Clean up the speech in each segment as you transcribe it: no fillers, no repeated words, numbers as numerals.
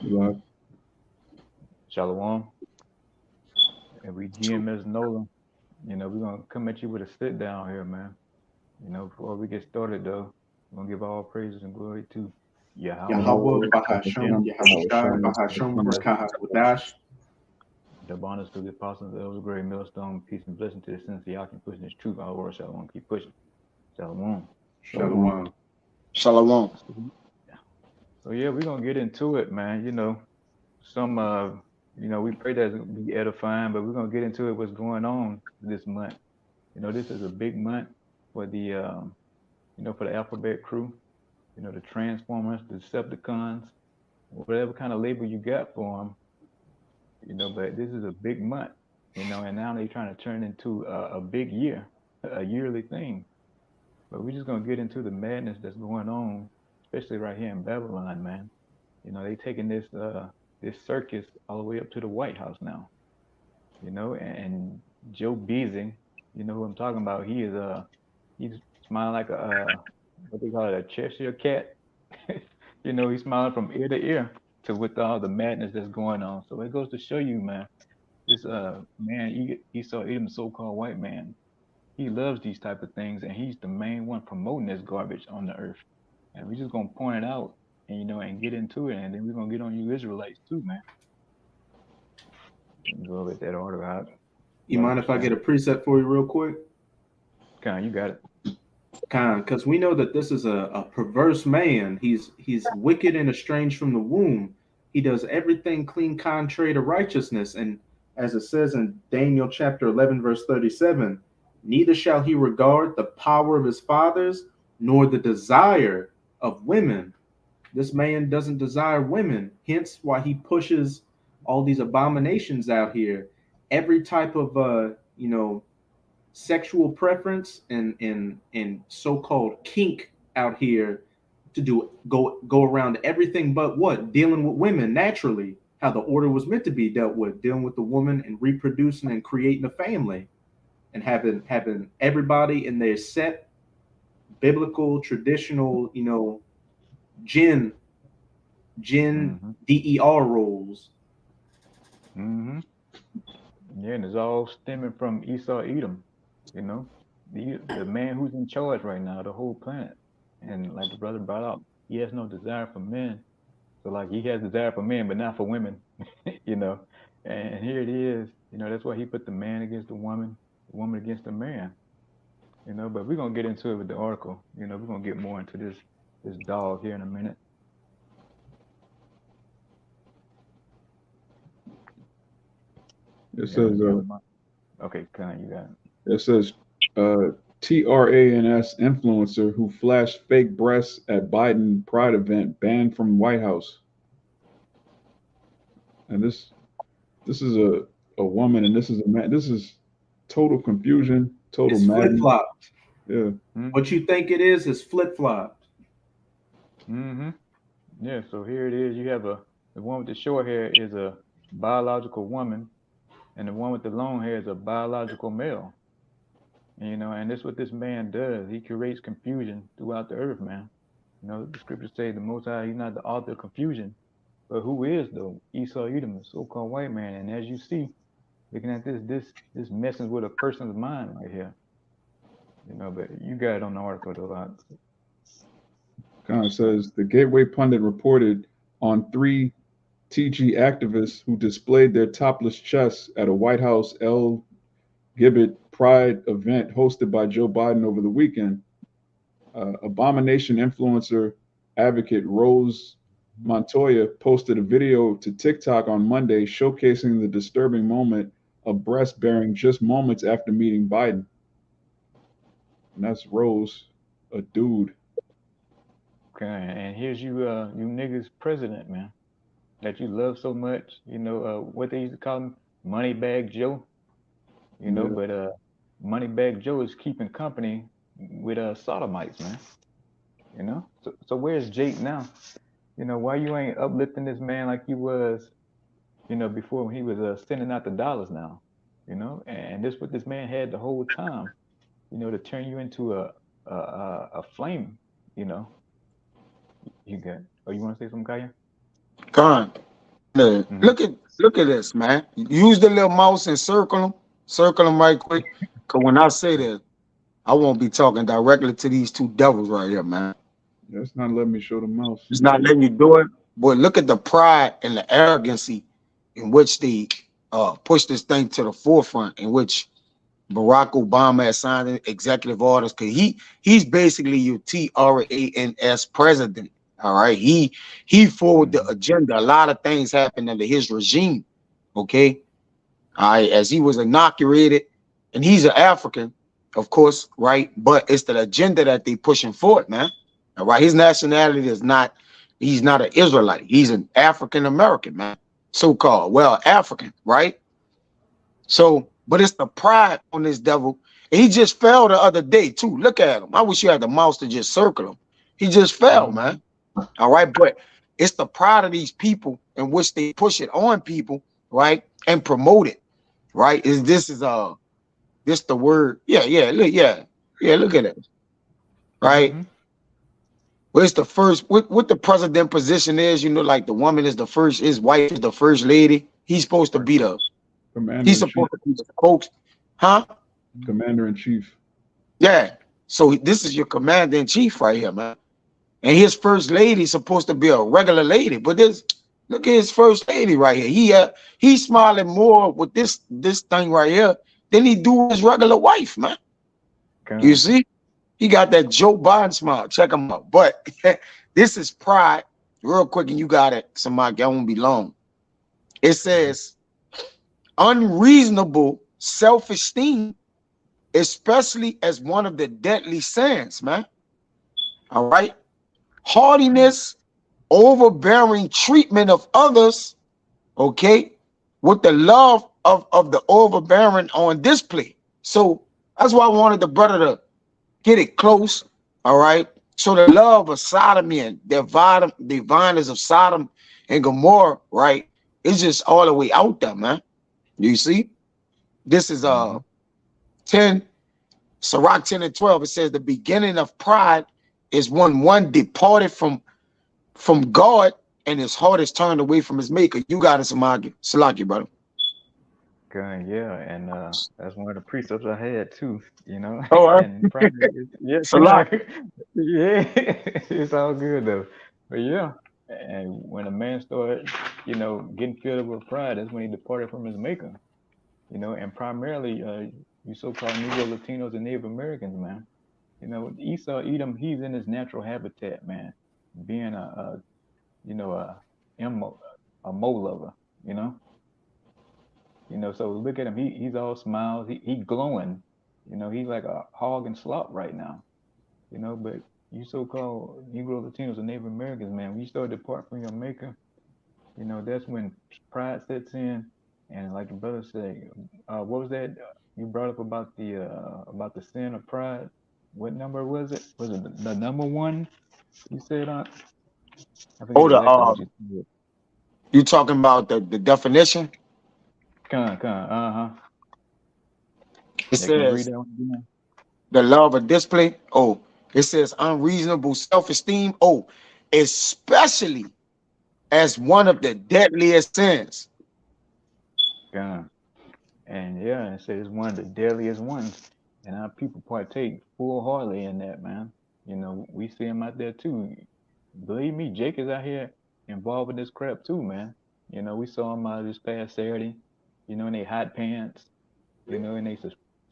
Love. Shalom. And we GMS Nolan. We're gonna come at you with a sit down here, man. Before we get started though, we're gonna give all praises and glory to Yahweh, Yahweh, Yahweh, Bahashem, Bahashem, Yahushai, Yahushai, Bahashem, bless Barakahakwadash. the bonus to the apostles, of the great millstone, peace and blessing to the sins of y'all keep pushing this truth. Our word, Shalom, keep pushing. Shalom. Shalom. Shalom. So yeah, we're gonna get into it, man. Some we pray that it'll be edifying, but we're gonna get into it what's going on this month. This is a big month for the for the alphabet crew, the Transformers, the Decepticons, whatever kind of label you got for them, but this is a big month, and now they're trying to turn into a big year, a yearly thing. But we're just gonna get into the madness that's going on, especially right here in Babylon, man. They taking this circus all the way up to the White House now, and Joe Beasing, you know who I'm talking about. He's smiling like a what they call it, a Cheshire cat. He's smiling from ear to ear to with all the madness that's going on. So it goes to show you, man, this man, Esau Edom, so-called white man, he loves these type of things, and he's the main one promoting this garbage on the earth. And we're just gonna point it out, and and get into it, and then we're gonna get on you Israelites too, man. Let me go with that order out. You mind if I get a preset for you real quick? Kind, you got it. Because we know that this is a perverse man. He's wicked and estranged from the womb. He does everything clean contrary to righteousness. And as it says in Daniel chapter 11, verse 37, neither shall he regard the power of his fathers, nor the desire of women. This man doesn't desire women, hence why he pushes all these abominations out here. Every type of sexual preference and so-called kink out here to go around everything but what? Dealing with women naturally, how the order was meant to be dealt with, dealing with the woman and reproducing and creating a family and having everybody in their set biblical traditional, jinn DER roles. Mm-hmm. Yeah, and it's all stemming from Esau Edom, you know, the man who's in charge right now, the whole planet. And like the brother brought up, he has no desire for men. So like he has desire for men, but not for women, you know. And here it is, that's why he put the man against the woman against the man, But we're gonna get into it with the article. We're gonna get more into this dog here in a minute. It says, okay, kind you got it. It says, TRANS influencer who flashed fake breasts at Biden Pride event banned from White House. And this is a woman, and this is a man. This is total confusion, total madness. Flip flopped. Yeah. Mm-hmm. What you think it is flip flopped. Mm-hmm. Yeah. So here it is. You have the one with the short hair is a biological woman, and the one with the long hair is a biological male. And this what this man does. He creates confusion throughout the earth, man. The scriptures say the Most High, He's not the author of confusion, but who is though? Esau Edom, the so-called white man. And as you see, looking at this messing with a person's mind right here. But you got it on the article though. Kind of says the Gateway Pundit reported on 3 TG activists who displayed their topless chests at a White House LGBT Pride event hosted by Joe Biden over the weekend. Abomination influencer advocate Rose Montoya posted a video to TikTok on Monday showcasing the disturbing moment of breast bearing just moments after meeting Biden. And that's Rose, a dude. Okay, and here's you niggas president, man, that you love so much. What they used to call him, Moneybag Joe. Yeah. But Moneybag Joe is keeping company with sodomites, man. So where's Jake now? Why you ain't uplifting this man like you was, before when he was sending out the dollars now, and this what this man had the whole time, to turn you into a flame, You got? Oh, you want to say something, Kaya? Gone. Look at this, man. Use the little mouse and circle them right quick. Cause when I say this, I won't be talking directly to these two devils right here, man. Yeah, it's not letting me show the mouse. It's not letting you do it. But look at the pride and the arrogancy in which they push this thing to the forefront, in which Barack Obama has signed executive orders, because he's basically your TRANS president. All right. He forward the agenda. A lot of things happened under his regime. Okay. All right, as he was inaugurated, and he's an African, of course, right? But it's the agenda that they pushing forward, man. All right. His nationality is not, he's not an Israelite. He's an African American, man. So-called, well, African, right? So, but it's the pride on this devil. And he just fell the other day, too. Look at him. I wish you had the mouse to just circle him. He just fell, man. All right. But it's the pride of these people in which they push it on people, right? And promote it, right? This the word. Yeah. Look at it. Right. Well, it's the first, what the president position is, you know, like the woman is the first, his wife is the first lady. He's supposed to be he's supposed to be the spokes, huh? Commander in chief. Yeah. So this is your commander in chief right here, man. And his first lady is supposed to be a regular lady, but look at his first lady right here. He's smiling more with this thing right here than he do with his regular wife, man. You see? He got that Joe Biden smile. Check him out. But this is pride. Real quick, and you got it. Somebody, I won't be long. It says unreasonable self-esteem, especially as one of the deadly sins, man. All right. Haughtiness, overbearing treatment of others, okay, with the love of the overbearing on display. So that's why I wanted the brother to get it close, all right? So the love of sodomy and the violence of Sodom and Gomorrah, right, it's just all the way out there, man. You see? This is 10, Sirach 10 and 12. It says the beginning of pride is when one departed from God and his heart is turned away from his maker. You got it, Salaki, brother. Okay, yeah, and that's one of the precepts I had too, you know. Oh, and yeah, yeah, it's all good though. But yeah, and when a man started, you know, getting filled with pride, that's when he departed from his maker, you know, and primarily you so-called Negro, Latinos, and Native Americans, man. You know, Esau, Edom, he's in his natural habitat, man, being you know, a mo lover, you know. You know, so look at him. He's all smiles. He glowing. You know, he's like a hog and slop right now. You know, but you so-called Negro, Latinos, and Native Americans, man, when you start to depart from your maker, you know, that's when pride sets in. And like the brother said, what was that you brought up about the sin of pride? What number was it? Was it the number one? You said I think exactly what you said. You talking about the definition? Uh-huh. It says the love of display. Oh, it says unreasonable self-esteem. Oh, especially as one of the deadliest sins. And yeah, it says one of the deadliest ones. And our people partake full-heartedly in that, man. You know, we see him out there too. Believe me, Jake is out here involved with this crap too, man. You know, we saw him out this past Saturday, you know, in their hot pants, you know, and they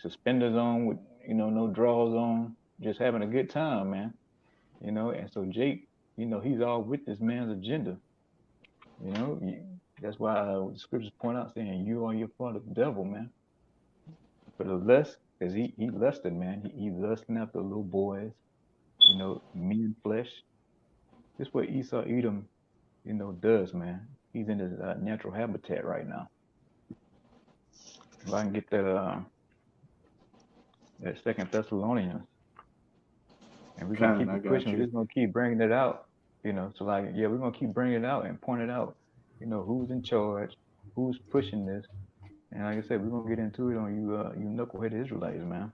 suspenders on with, you know, no drawers on, just having a good time, man. You know, and so Jake, you know, he's all with this man's agenda. You know, that's why the scriptures point out saying, you are your father's devil, man. For the lust, because he lusted, man. He lusting after little boys, you know, men flesh. This is what Esau Edom, you know, does, man. He's in his natural habitat right now. If I can get that Second Thessalonians, and we're gonna keep pushing. We're just gonna keep bringing it out, you know. So like, yeah, we're gonna keep bringing it out and point it out. You know, who's in charge, who's pushing this, and like I said, we're gonna get into it on you knucklehead Israelites, man.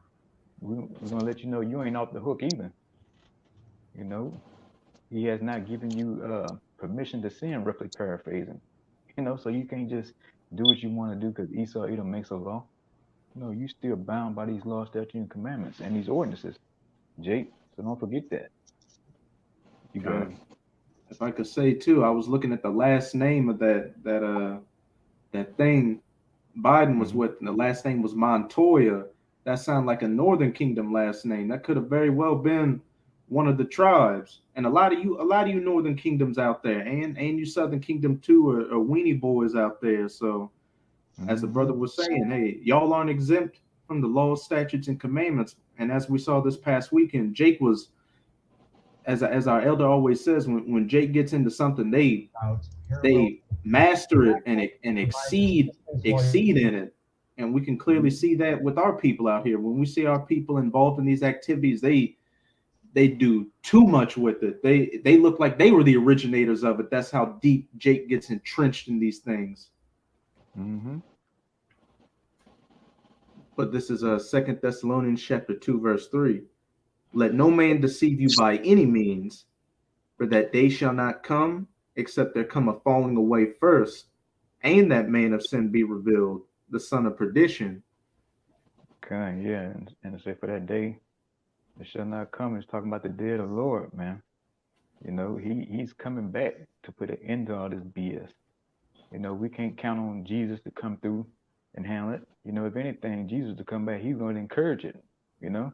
We're gonna let you know you ain't off the hook either. You know, he has not given you permission to sin, roughly paraphrasing. You know, so you can't just do what you want to do because Esau Edom makes a law. No, you still bound by these laws, statutes, and commandments and these ordinances, Jake. So don't forget that. You got it. If I could say too, I was looking at the last name of that thing Biden was with, and the last name was Montoya. That sounded like a Northern Kingdom last name. That could have very well been one of the tribes. And a lot of you Northern Kingdoms out there, and you Southern Kingdom too, are weenie boys out there. So, as the brother was saying, hey, y'all aren't exempt from the laws, statutes, and commandments. And as we saw this past weekend, Jake was, as our elder always says, when Jake gets into something, they master it and exceed in it. And we can clearly see that with our people out here. When we see our people involved in these activities, they do too much with it. They look like they were the originators of it. That's how deep Jake gets entrenched in these things. But this is 2 Thessalonians chapter 2, verse 3. Let no man deceive you by any means, for that day shall not come, except there come a falling away first, and that man of sin be revealed, the son of perdition. Okay, yeah, and to say for that day, it shall not come. It's talking about the day of the Lord, man. You know, he's coming back to put an end to all this BS. You know, we can't count on Jesus to come through and handle it. You know, if anything, Jesus to come back, he's going to encourage it. You know,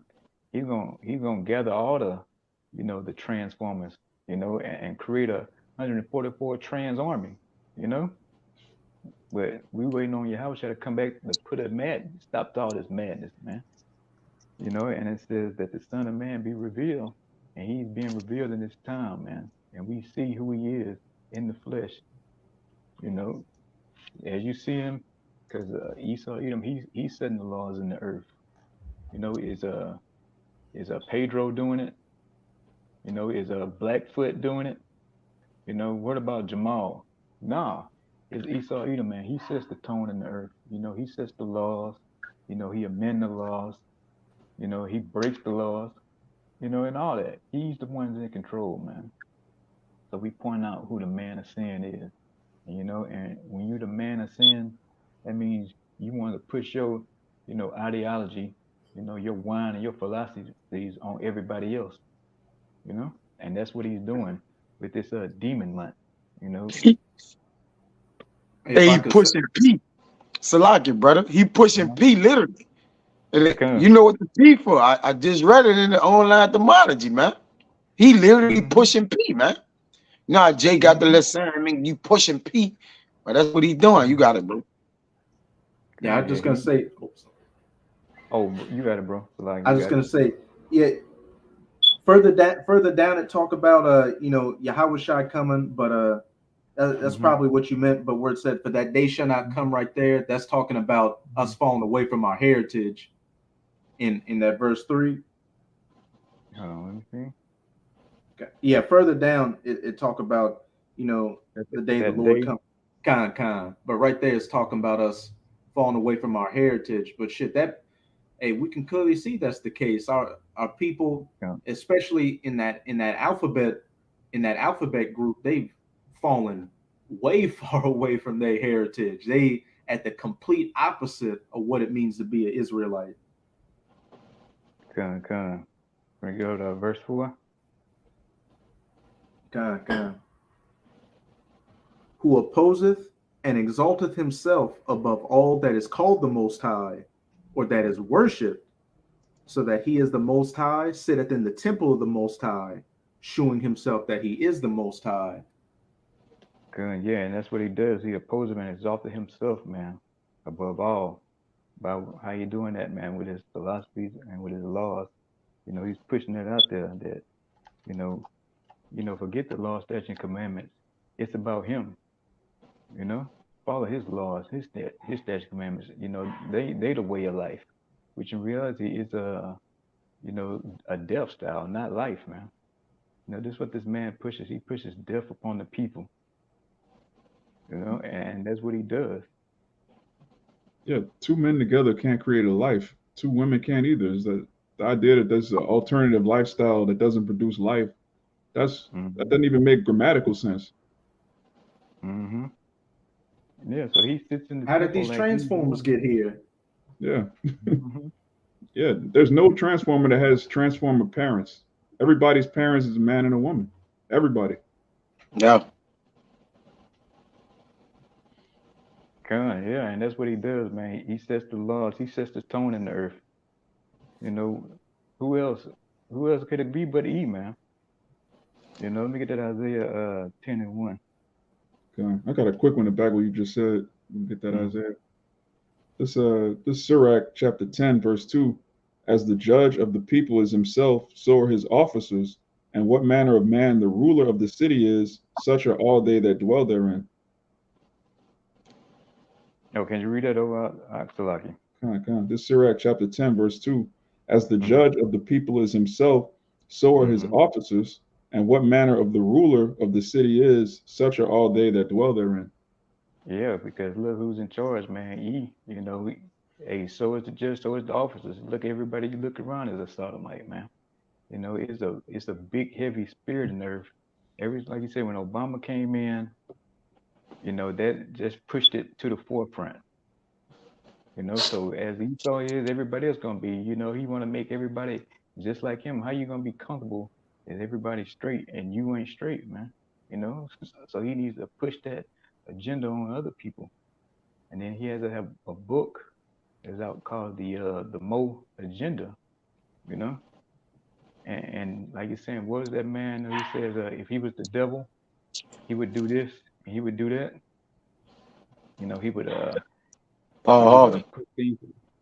he's going to gather all the, you know, the transformers, you know, and create a 144 trans army, you know. But we waiting on Yahushua to come back to put a stop all this madness, man. You know, and it says that the Son of Man be revealed, and he's being revealed in this time, man. And we see who he is in the flesh. You know, as you see him, because Esau Edom, he's setting the laws in the earth. You know, is a Pedro doing it? You know, is a Blackfoot doing it? You know, what about Jamal? Nah, it's Esau Edom, man. He sets the tone in the earth. You know, he sets the laws. You know, he amends the laws. You know, he breaks the laws. You know, and all that. He's the one in control, man. So we point out who the man of sin is. You know, and when you're the man of sin, that means you want to push your, you know, ideology, you know, your wine and your philosophies on everybody else. You know, and that's what he's doing with this demon month. You know. Hey, he pushing P. Salaki, brother. He pushing P literally. And you know what the P for? I just read it in the online etymology, man. He literally pushing P, man. Nah, Jay got the lesson. I mean, you pushing P, but that's what he's doing. You got it, bro. Yeah, I'm just gonna say. Oh, you got it, bro. Like, I was just gonna say, yeah. Further down, it talk about you know, Yahushua coming, but that's probably what you meant. But where it said, "For that day shall not come," right there, that's talking about us falling away from our heritage. In that verse 3. Hold on, let me see. Okay. Yeah, further down, it talk about, you know, the day the Lord comes. Kind. But right there, it's talking about us falling away from our heritage. But shit, hey, we can clearly see that's the case. Our people, especially in that alphabet group, they've fallen way far away from their heritage. They at the complete opposite of what it means to be an Israelite. Can we go to verse 4? Who opposeth and exalteth himself above all that is called the Most High, or that is worshipped, so that he is the Most High, sitteth in the temple of the Most High, showing himself that he is the Most High. Good, yeah, and that's what he does. He opposes and exalted himself, man, above all. By how you doing that, man, with his philosophies and with his laws. You know, he's pushing it out there that, you know, forget the law, statutes, and commandments. It's about him. You know, follow his laws, his statutes, commandments. You know, they the way of life, which in reality is you know, a death style, not life, man. You know, this is what this man pushes. He pushes death upon the people. You know, and that's what he does. Yeah, two men together can't create a life. Two women can't either. Is that the idea that there's an alternative lifestyle that doesn't produce life? That doesn't even make grammatical sense. Yeah, so he sits in the How did temple these like transformers get here? Yeah. Mhm. Yeah. There's no transformer that has transformer parents. Everybody's parents is a man and a woman. Everybody. Yeah. God, yeah, and that's what he does, man. He sets the laws. He sets the tone in the earth. You know, who else? Who else could it be but E, man? You know, let me get that Isaiah 10:1. Okay. I got a quick one to back what you just said. Let me get that Mhm. Isaiah. This Sirach chapter 10, verse 2. As the judge of the people is himself, so are his officers, and what manner of man the ruler of the city is, such are all they that dwell therein. Oh, can you read that over, Salaki? This Sirach chapter 10, verse 2. As the Mm-hmm. judge of the people is himself, so are his Mm-hmm. officers, and what manner of the ruler of the city is, such are all they that dwell therein. Yeah, because look who's in charge, man. E, you know, hey, so is the judge, so is the officers. Look, everybody you look around is a sodomite, man. You know, it's a big, heavy spirit in the earth. Every like you said, when Obama came in, you know, that just pushed it to the forefront. You know, so as Esau is, everybody else gonna be. You know, he want to make everybody just like him. How you gonna be comfortable if everybody's straight and you ain't straight, man? You know, so he needs to push that agenda on other people. And then he has to have a book that's out called the Mo Agenda. You know, and like you're saying, what is that man who says if he was the devil, he would do this and he would do that. You know, he Paul would Harvey. put things.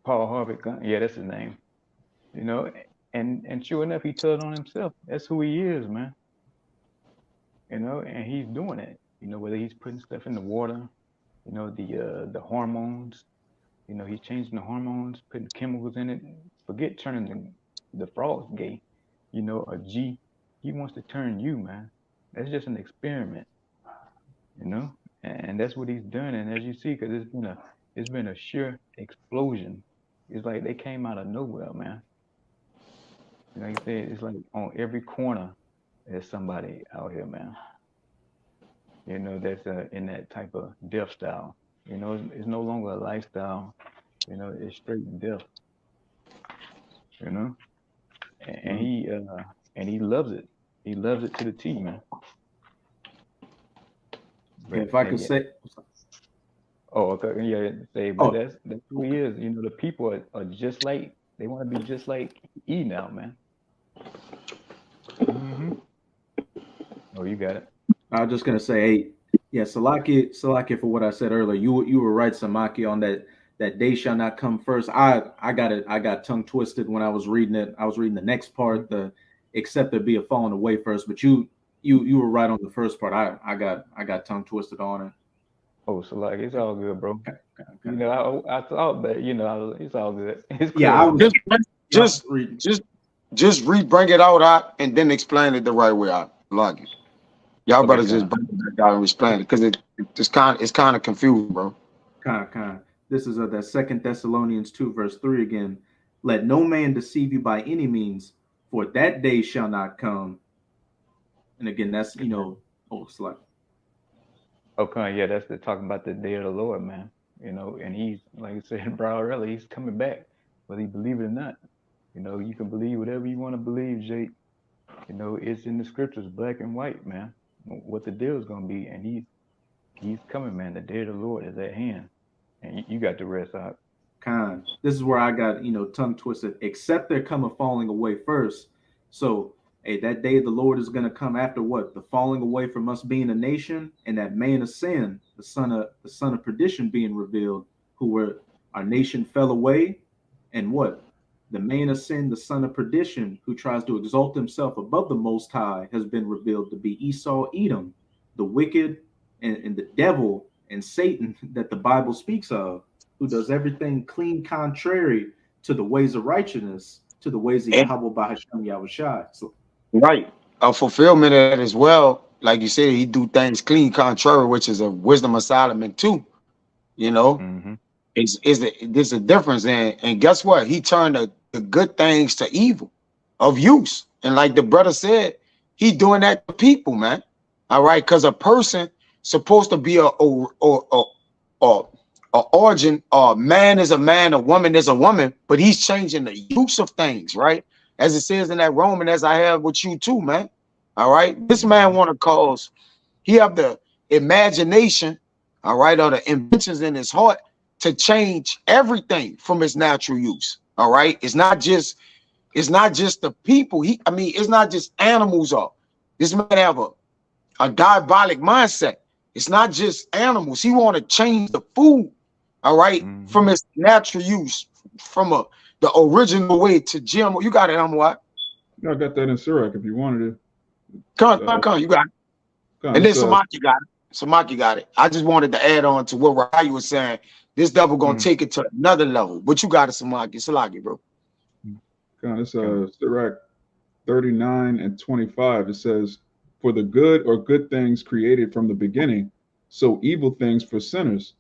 Paul Harvey, yeah, that's his name. You know, and sure enough, he told on himself. That's who he is, man. You know, and he's doing it. You know, whether he's putting stuff in the water, you know, the hormones. You know, he's changing the hormones, putting chemicals in it. Forget turning the frogs gay. You know, a G. He wants to turn you, man. That's just an experiment. You know, and that's what he's done. And as you see, because it's been a sheer explosion. It's like they came out of nowhere, man. Like I said, it's like on every corner there's somebody out here, man. You know, that's in that type of death style. You know, it's no longer a lifestyle. You know, it's straight death. You know, and Mhm. he loves it. He loves it to the T, man. But If I could yeah, say, oh, okay, yeah, say, but oh, that's who he is. You know, the people are just like they want to be just like E now, man. Hmm. Oh, you got it. I was just gonna say, hey, yeah, Salaki, for what I said earlier. You were right, Samaki, on that day shall not come first. I got tongue twisted when I was reading it. I was reading the next part, the except there be a falling away first. But you were right on the first part. I got tongue twisted on it. Oh, so like it's all good, bro. Okay, okay, You okay. know, I thought that, you know, it's all good. It's Yeah, I clear, was man. Just reading. just just bring it out and then explain it the right way out. Like it. Y'all Okay, better just Con. bring it out and explain it because it's kind of confusing, bro. Kind. This is that Second Thessalonians 2, verse 3 again. Let no man deceive you by any means, for that day shall not come. And again, that's it's like Okay, yeah, that's the talking about the day of the Lord, man. You know, and he's like I said, bro, earlier, he's coming back, whether you believe it or not. You know, you can believe whatever you want to believe, Jake. You know, it's in the scriptures, black and white, man. What the deal is gonna be, and he's coming, man. The day of the Lord is at hand, and you got the rest out. kind. This is where I got tongue twisted. Except there come a falling away first. So hey, that day of the Lord is gonna come after what? The falling away from us being a nation, and that man of sin, the son of perdition being revealed, who were our nation fell away, and what? The man of sin, the son of perdition, who tries to exalt himself above the Most High, has been revealed to be Esau, Edom, the wicked and the devil and Satan that the Bible speaks of, who does everything clean contrary to the ways of righteousness, to the ways of And Yahweh Bahasham Yahushai. So, right, a fulfillment of that as well. Like you said, he do things clean, contrary, which is a wisdom of Solomon too. You know, Mm-hmm. there's a difference, and guess what? He turned the good things to evil, of use, and like the brother said, he doing that to people, man. All right, because a person supposed to be origin, man is a man, a woman is a woman, but he's changing the use of things, right? As it says in that Roman, as I have with you too, man. All right. This man want to cause, he have the imagination, all right, or the inventions in his heart to change everything from its natural use. All right. It's not just the people. It's not just animals. This man have a diabolic mindset. It's not just animals. He want to change the food, all right, from its natural use, from the original way to GMO. You got it, what? I got that in Sirach if you wanted it. Come, you got it. And then Samaki got it. Samaki got it. I just wanted to add on to what Rahi was saying. This devil gonna take it to another level. But you got it, Samaki. Salaki, bro. It's Sirach 39 and 25. It says, "For the good or good things created from the beginning, so evil things for sinners.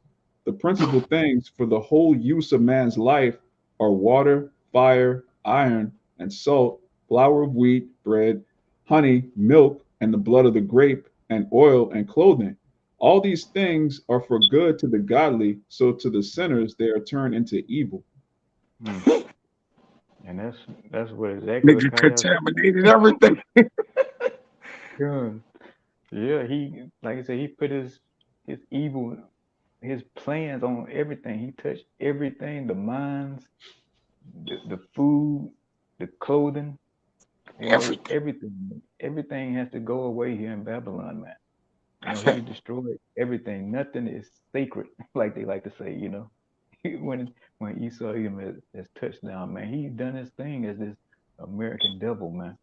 The principal things for the whole use of man's life are water, fire, iron, and salt, flour of wheat, bread, honey, milk, and the blood of the grape, and oil and clothing. All these things are for good to the godly, so to the sinners they are turned into evil." And that's what exactly Nigga contaminated everything. Yeah, he, like I said, he put his evil, his plans on everything. He touched everything, the minds, the food, the clothing, everything. Everything has to go away here in Babylon, man. He destroyed everything. Nothing is sacred, like they like to say, when Esau Edom has touched down, man, he done his thing as this American devil, man.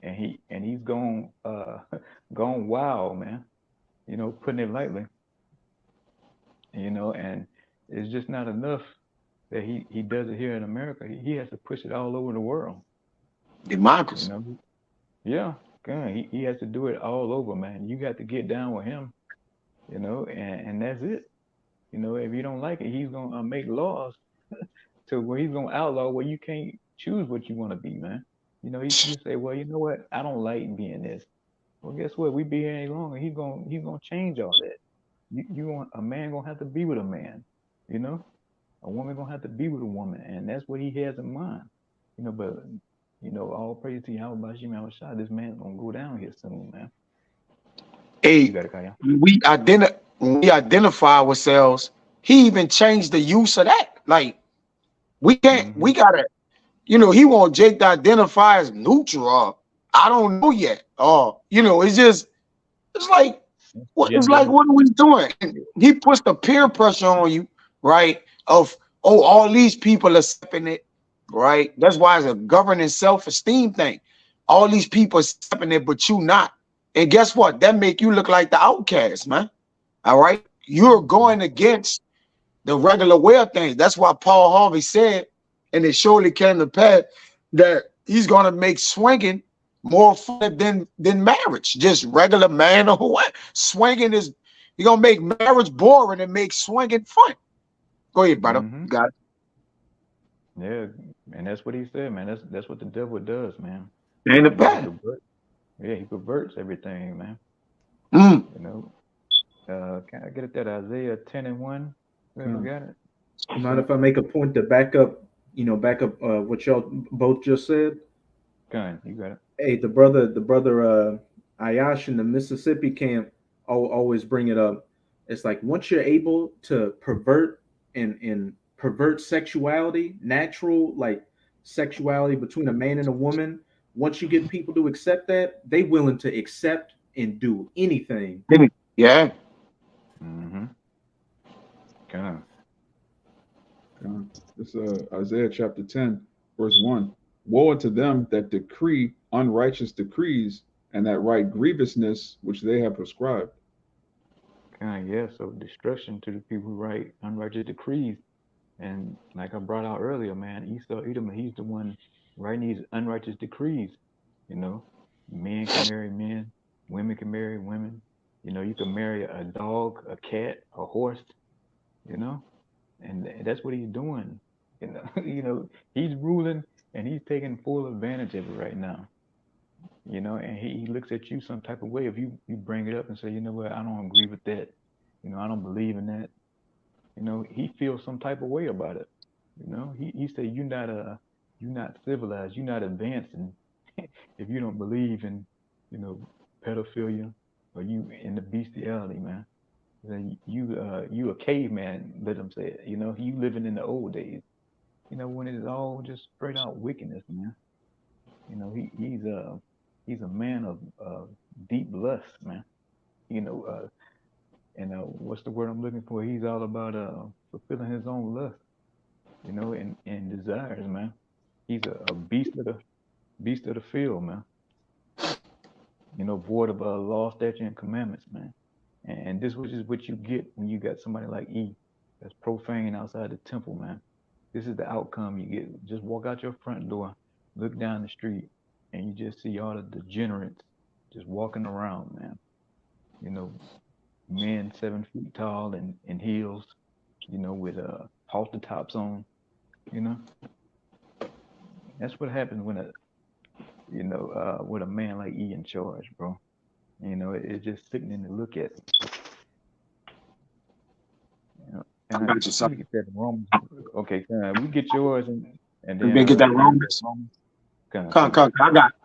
And he's gone wild, man. Putting it lightly. And it's just not enough that he does it here in America. He has to push it all over the world. Democracy. Yeah, he has to do it all over, man. You got to get down with him, and that's it. If you don't like it, he's gonna make laws to where he's gonna outlaw where you can't choose what you want to be, man. He say, well, you know what? I don't like being this. Well, guess what? We be here any longer. He's gonna change all that. You want a man gonna have to be with a man, a woman gonna have to be with a woman, and that's what he has in mind, But all praise to Yahweh Bashim Yahushua. This man's gonna go down here soon, man. Hey, when we identify ourselves, he even changed the use of that. Like, we can't, we gotta, he want Jake to identify as neutral. I don't know yet. It's like, what are we doing? He puts the peer pressure on you, right? Of, all these people are stepping it, right? That's why it's a governing self-esteem thing. All these people are stepping it, but you not. And guess what? That make you look like the outcast, man. All right? You're going against the regular way of things. That's why Paul Harvey said, and it surely came to pass, that he's going to make swinging more fun than marriage. Just regular man or what? Swinging is, you're going to make marriage boring and make swinging fun. Go ahead, brother. Got it. Yeah, and that's what he said, man. That's what the devil does, man. Ain't it bad? Yeah, he perverts everything, man. Can I get it that Isaiah 10 and 1? Whoever got it? Mind if I make a point to back up what y'all both just said? You got it. Hey, the brother Ayash in the Mississippi camp always bring it up. It's like, once you're able to pervert and pervert sexuality, natural like sexuality between a man and a woman, once you get people to accept that, they willing to accept and do anything. Yeah. It's Isaiah chapter 10, verse 1. Woe unto them that decree unrighteous decrees, and that write grievousness which they have prescribed. So destruction to the people who write unrighteous decrees. And like I brought out earlier, man, Esau Edom, he's the one writing these unrighteous decrees. Men can marry men, women can marry women. You can marry a dog, a cat, a horse, and that's what he's doing. He's ruling and he's taking full advantage of it right now. And he looks at you some type of way if you bring it up and say, you know what, I don't agree with that. You know, I don't believe in that. You know, he feels some type of way about it. You know, he said you're not civilized, you're not advancing if you don't believe in, you know, pedophilia or you in the bestiality, man. Then you a caveman, let him say it. You know, you living in the old days. You know, when it's all just straight out wickedness, man. You know, he's a man of deep lust, man. You know, and what's the word I'm looking for? He's all about fulfilling his own lust, you know, and desires, man. He's a beast of the field, man. You know, void of law, statute, and commandments, man. And this is what you get when you got somebody like E that's profane outside the temple, man. This is the outcome you get. Just walk out your front door, look down the street, and you just see all the degenerates just walking around, man. You know, men 7 feet tall and in heels, you know, with halter tops on, you know. That's what happens when with a man like E in charge, bro. You know, it's just sickening to look at. You know, and I got you, son. let me get that Romans. Okay, we get yours and Let then me get that Romans. Come.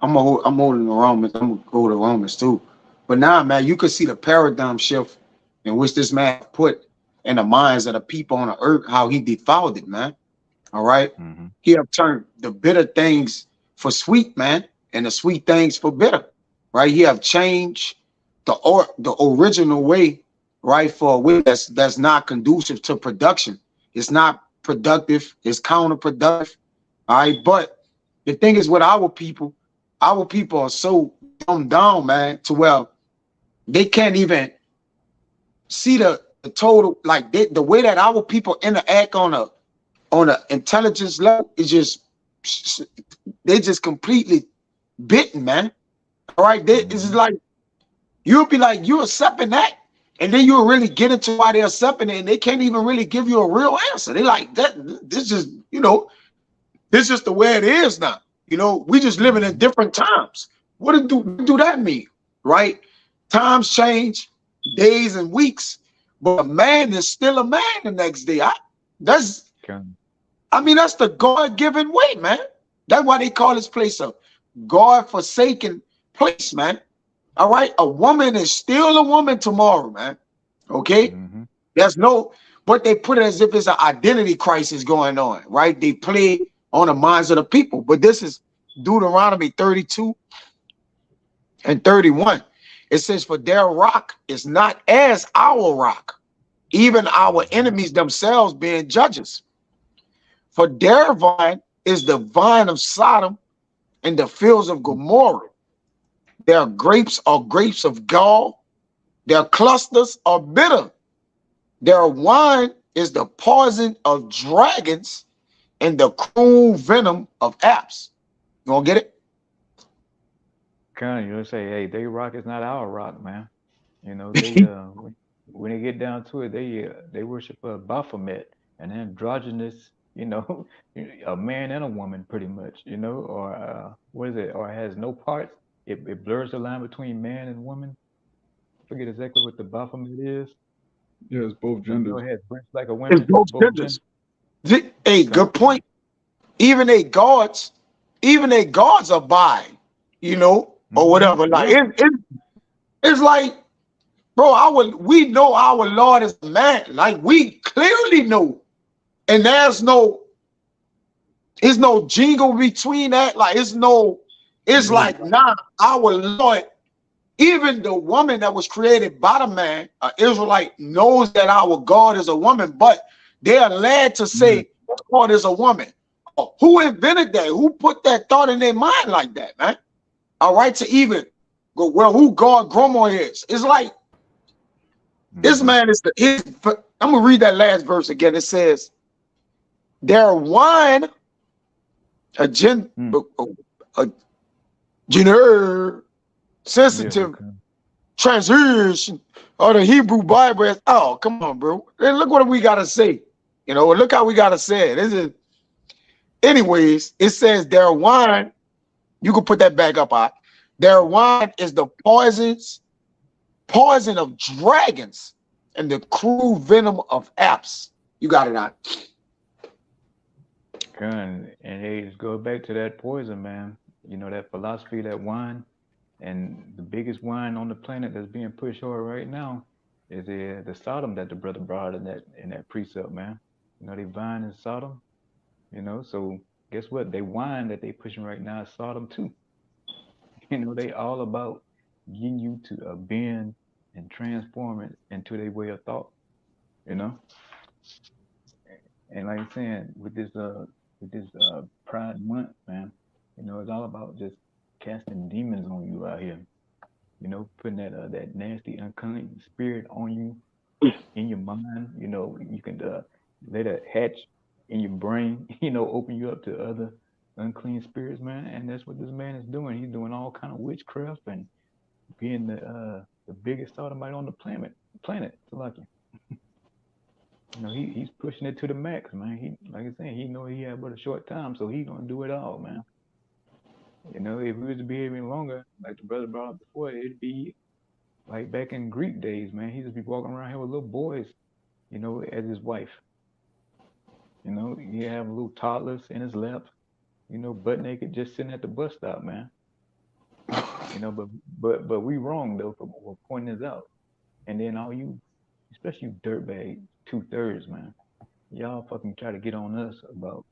I'm holding the Romans. I'm gonna go to Romans too. But now, man, you could see the paradigm shift in which this man put in the minds of the people on the earth, how he defiled it, man. All right. Mm-hmm. He have turned the bitter things for sweet, man, and the sweet things for bitter. Right. He have changed the original way, right, for a way that's not conducive to production. It's not productive, it's counterproductive. All right. But the thing is with our people are so dumbed down, man, to where they can't even see the total, like the way that our people interact on a intelligence level is just, they just completely bitten, man. All right, it's just like you'll be like you're accepting that, and then you'll really get into why they're accepting it, and they can't even really give you a real answer. They like that. This is, you know, this is the way it is now. You know, we just living in different times. What do that mean, right? Times change, days and weeks, but a man is still a man the next day. That's the God-given way, man. That's why they call this place a God-forsaken place, man. All right, a woman is still a woman tomorrow, man. Okay, there's no, but they put it as if it's an identity crisis going on, right? They play on the minds of the people, but this is Deuteronomy 32 and 31. It says, "For their rock is not as our rock, even our enemies themselves being judges. For their vine is the vine of Sodom and the fields of Gomorrah. Their grapes are grapes of gall. Their clusters are bitter. Their wine is the poison of dragons and the cruel venom of apes." You gonna get it? Kind of, you say, hey, they rock is not our rock, man. You know, they when they get down to it, they worship Baphomet, an androgynous, you know, a man and a woman, pretty much, you know, or what is it? Or has no parts. It blurs the line between man and woman. I forget exactly what the Baphomet is. Yeah, it's both You know, genders. it has breasts like a woman. It's both genders. Hey, good point. Even they gods are bi, you know, or whatever. Like it's like, bro, we know our Lord is a man. Like we clearly know, and there's no jingle between that. Like it's like, nah, our Lord, even the woman that was created by the man, an Israelite, knows that our God is a woman, but they are led to say God is a woman. Who invented that? Who put that thought in their mind like that, man? All right, to even go, well, who God Grandma is. It's like, this man is I'm going to read that last verse again. It says, their wine, a gender sensitive translation of the Hebrew Bible is, oh, come on, bro. Then look what we got to say. You know, look how we got to say it. This is, anyways, it says their wine, you can put that back up. Their wine is the poison of dragons and the cruel venom of apes. You got it out. And hey, just go back to that poison, man. You know, that philosophy, that wine, and the biggest wine on the planet that's being pushed hard right now is the Sodom that the brother brought in that precept, man. You know, they vine in Sodom, you know, so guess what? They wine that they pushing right now is Sodom too. You know, they all about getting you to bend and transform it into their way of thought, you know? And like I'm saying, with this Pride Month, man, you know, it's all about just casting demons on you out here. You know, putting that nasty, unclean spirit on you in your mind. You know, you can let it hatch in your brain. You know, open you up to other unclean spirits, man. And that's what this man is doing. He's doing all kind of witchcraft and being the biggest sodomite on the planet. Planet, lucky. You know, he's pushing it to the max, man. He, like I said, he know he had but a short time, so he gonna do it all, man. You know, if we was to be even longer, like the brother brought up before, it'd be like back in Greek days, man. He just be walking around here with little boys, you know, as his wife. You know, he have little toddlers in his lap, you know, butt naked, just sitting at the bus stop, man. You know, but we wrong though for pointing this out. And then all you, especially you dirtbag 2/3, man. Y'all fucking try to get on us about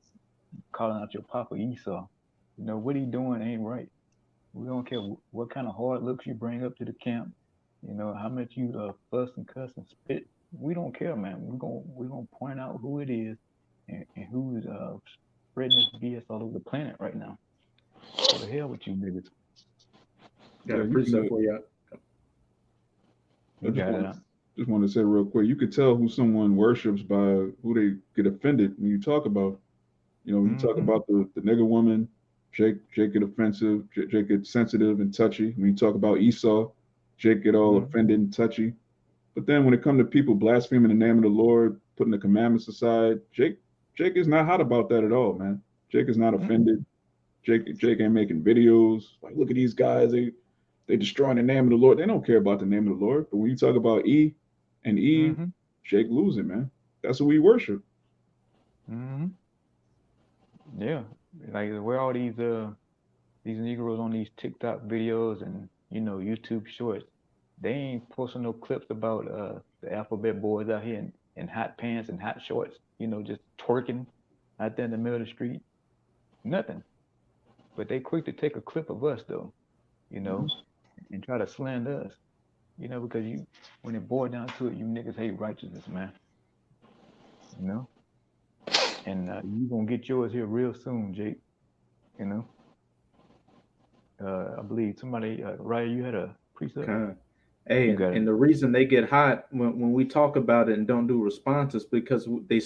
calling out your papa Esau. You know what he doing ain't right. We don't care what kind of hard looks you bring up to the camp. You know how much you fuss and cuss and spit. We don't care, man. We gonna point out who it is and who's spreading this BS all over the planet right now. So the hell with you niggas. Got Yeah, a you precept can, for you. I You just got want it. to just want to say real quick, you could tell who someone worships by who they get offended when you talk about. You know, when you talk Mm-hmm. about the nigger woman, Jake get offensive, Jake get sensitive and touchy. When you talk about Esau, Jake get all Mm-hmm. offended and touchy. But then when it comes to people blaspheming the name of the Lord, putting the commandments aside, Jake is not hot about that at all, man. Jake is not Mm-hmm. offended. Jake ain't making videos like, look at these guys, they destroying the name of the Lord. They don't care about the name of the Lord. But when you talk about E and Eve, Mm-hmm. Jake losing, man. That's who we worship. Mm-hmm. Yeah. Like where all these Negroes on these TikTok videos and you know YouTube shorts, they ain't posting no clips about the alphabet boys out here in hot pants and hot shorts, you know, just twerking out there in the middle of the street. Nothing. But they quick to take a clip of us though, you know, and try to slander us, you know, because you when it boiled down to it, you niggas hate righteousness, man. You know, and you gonna get yours here real soon, Jake. You know, I believe somebody, Ryan, you had a precept. Kind. Hey, You got it. and the reason they get hot when we talk about it and don't do responses because they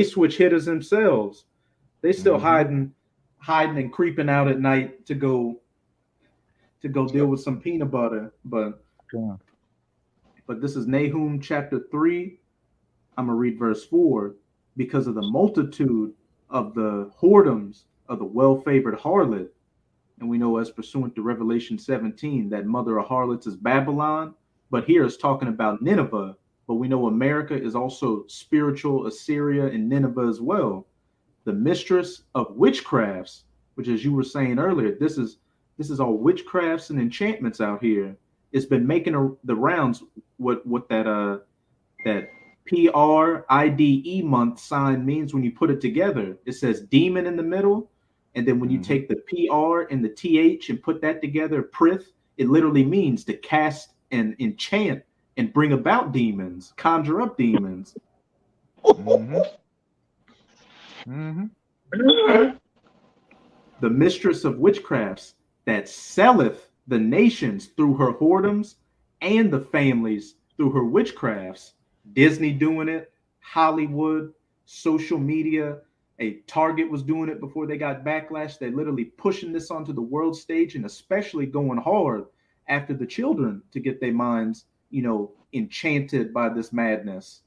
switch hitters themselves. They still Mm-hmm. hiding and creeping out at night to go deal with some peanut butter. But this is Nahum chapter 3. I'm gonna read verse 4. Because of the multitude of the whoredoms of the well-favored harlot, and we know as pursuant to Revelation 17 that mother of harlots is Babylon, but here it's talking about Nineveh. But we know America is also spiritual Assyria and Nineveh as well. The mistress of witchcrafts, which as you were saying earlier, this is all witchcrafts and enchantments out here. It's been making the rounds. What that PRIDE month sign means when you put it together. It says demon in the middle, and then when you Mm-hmm. take the PR and the TH and put that together, prith, it literally means to cast and enchant and bring about demons, conjure up demons. Mm-hmm. Mm-hmm. The mistress of witchcrafts that selleth the nations through her whoredoms and the families through her witchcrafts. Disney doing it, Hollywood, social media. A Target was doing it before they got backlash. They're literally pushing this onto the world stage and especially going hard after the children to get their minds, enchanted by this madness.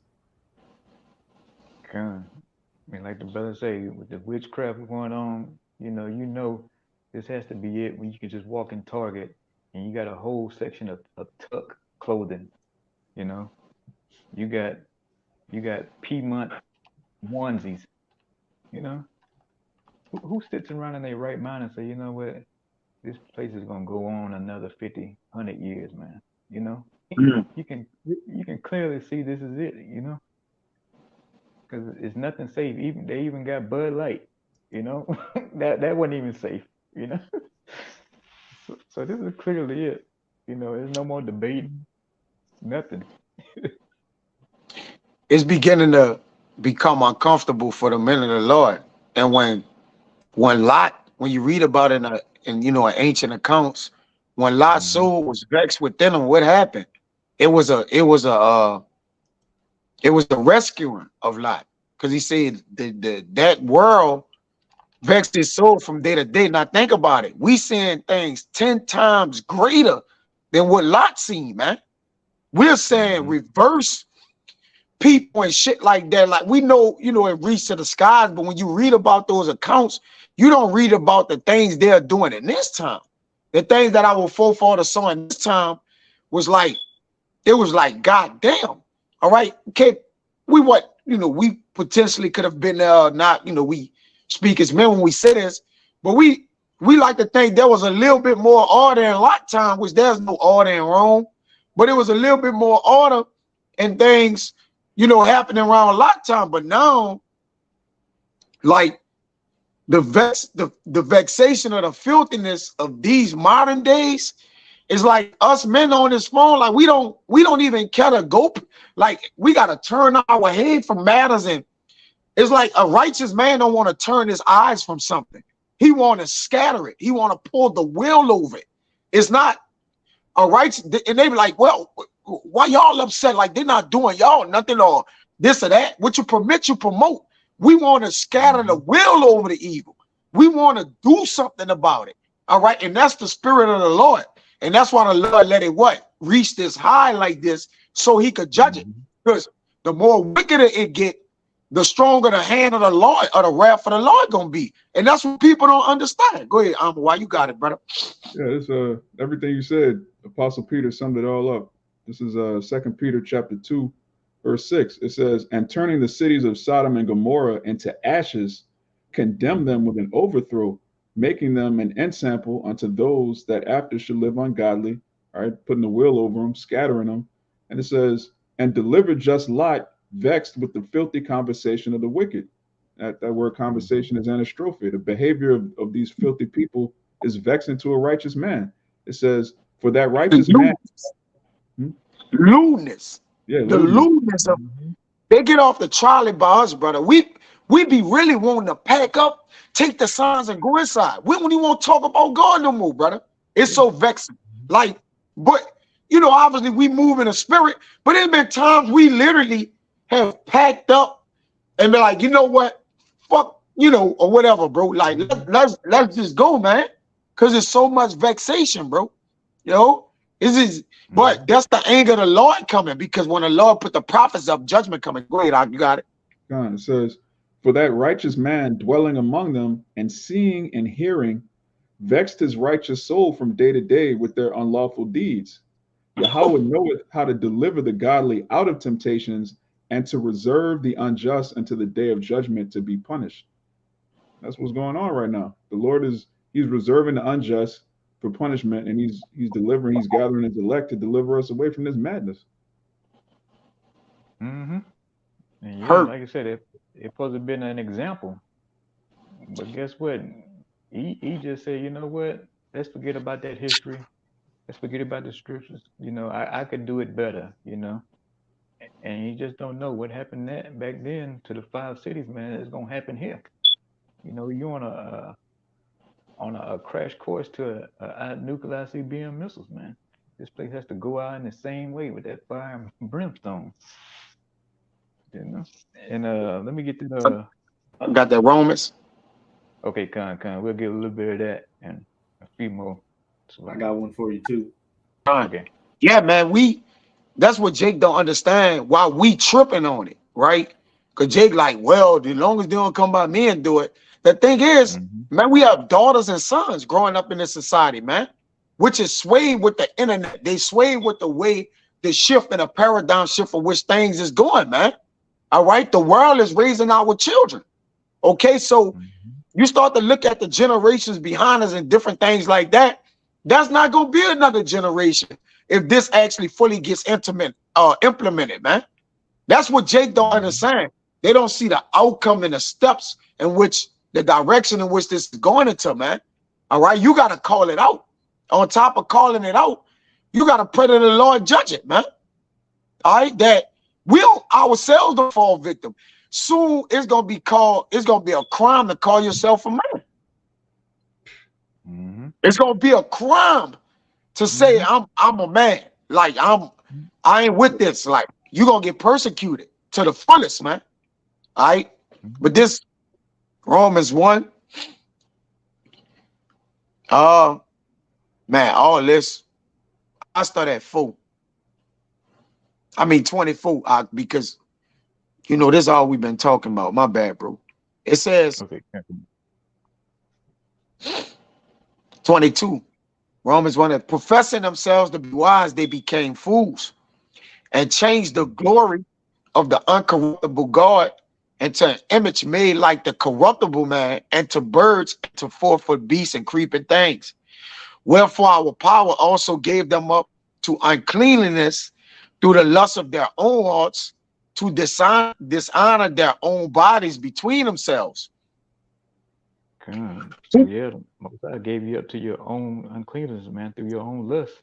Kind. I mean, like the brother say, with the witchcraft going on, this has to be it when you can just walk in Target and you got a whole section of tuck clothing, you know, You got Piedmont onesies. You know, who sits around in their right mind and say, you know what, this place is gonna go on another 50, 100 years, man. You know, you can clearly see this is it. You know, because it's nothing safe. Even they even got Bud Light. You know, that wasn't even safe. You know, so this is clearly it. You know, there's no more debating, nothing. It's beginning to become uncomfortable for the men of the Lord. And when Lot, when you read about it in ancient accounts, when Lot's soul was vexed within him, what happened? It was a rescuing of Lot, because he said that world vexed his soul from day to day. Now think about it. We seeing things 10 times greater than what Lot seen, man. We're saying reverse people and shit like that. Like we know, it reached to the skies, but when you read about those accounts, you don't read about the things they're doing in this time. The things that our forefathers saw in this time was like, it was like, God damn. All right. Okay. We potentially could have been not, we speak as men when we say this, but we like to think there was a little bit more order in Lot time, which there's no order in Rome, but it was a little bit more order and things, happening around Lot time. But now, like the vexation or the filthiness of these modern days is like us men on this phone. Like we don't even care to go. Like we got to turn our head from matters, and it's like a righteous man don't want to turn his eyes from something. He want to scatter it. He want to pull the wheel over it. It's not a righteous, and they be like, well, why y'all upset? Like they're not doing y'all nothing or this or that. What you permit, you promote. We want to scatter the wheel over the evil. We want to do something about it. All right. And that's the spirit of the Lord. And that's why the Lord let it reach this high like this, so he could judge it. Because the more wicked it get, the stronger the hand of the Lord or the wrath of the Lord gonna be. And that's what people don't understand. Go ahead, why you got it, brother? Yeah, it's everything you said. Apostle Peter summed it all up. This is 2 Peter chapter 2, verse 6. It says, and turning the cities of Sodom and Gomorrah into ashes, condemn them with an overthrow, making them an ensample unto those that after should live ungodly. All right, putting the wheel over them, scattering them. And it says, and deliver just Lot, vexed with the filthy conversation of the wicked. That word conversation is anastrophe. The behavior of these filthy people is vexing to a righteous man. It says, for that righteous man. Lewdness. Yeah, the lewdness of they get off the trolley by us, brother. We be really wanting to pack up, take the signs, and go inside. We don't even want to talk about God no more, brother. It's so vexing. Like, but obviously we move in a spirit, but there's been times we literally have packed up and be like, you know what, fuck, or whatever, bro. Like, let's just go, man, because there's so much vexation, bro. But that's the anger of the Lord coming, because when the Lord put the prophets up, judgment coming. Go ahead, you got it. God, it says, for that righteous man dwelling among them and seeing and hearing, vexed his righteous soul from day to day with their unlawful deeds. Yahweh knoweth how to deliver the godly out of temptations and to reserve the unjust unto the day of judgment to be punished. That's what's going on right now. The Lord he's reserving the unjust for punishment, and he's gathering his elect to deliver us away from this madness. And like I said, it supposed to have been an example. But guess what? He just said, you know what? Let's forget about that history. Let's forget about the scriptures. I could do it better, And you just don't know what happened back then to the 5 cities, man. It's gonna happen here. You're on a crash course to a nuclear ICBM missiles, man. This place has to go out in the same way with that fire and brimstone. And let me get to the. I got that Romans. Okay, Con. We'll get a little bit of that and a few more. So I got one for you too. Okay. Yeah, man. That's what Jake don't understand. Why we tripping on it, right? Because Jake like, well, as long as they don't come by me and do it. The thing is, man, we have daughters and sons growing up in this society, man, which is swayed with the internet. They sway with the way the shift and a paradigm shift for which things is going, man. All right, the world is raising our children. Okay, so you start to look at the generations behind us and different things like that. That's not gonna be another generation if this actually fully gets implemented, man. That's what Jake don't understand. They don't see the outcome and the steps in which the direction in which this is going into, man. All right, you got to call it out. On top of calling it out, you got to pray to the Lord, judge it, man. All right, that we'll ourselves don't fall victim. Soon it's gonna be a crime to call yourself a man. It's gonna be a crime to say I'm a man. Like I ain't with this. Like you're gonna get persecuted to the fullest, man. All right, but this Romans 1, man, all this, I start at 4. I mean 24, because you know this is all we've been talking about. My bad, bro. It says 22, Romans 1, professing themselves to be wise, they became fools and changed the glory of the uncorruptible God into an image made like the corruptible man, and to birds, and to 4-foot beasts and creeping things. Wherefore our power also gave them up to uncleanliness through the lust of their own hearts, to dishonor their own bodies between themselves. God. So yeah, Most High gave you up to your own uncleanness, man, through your own lust.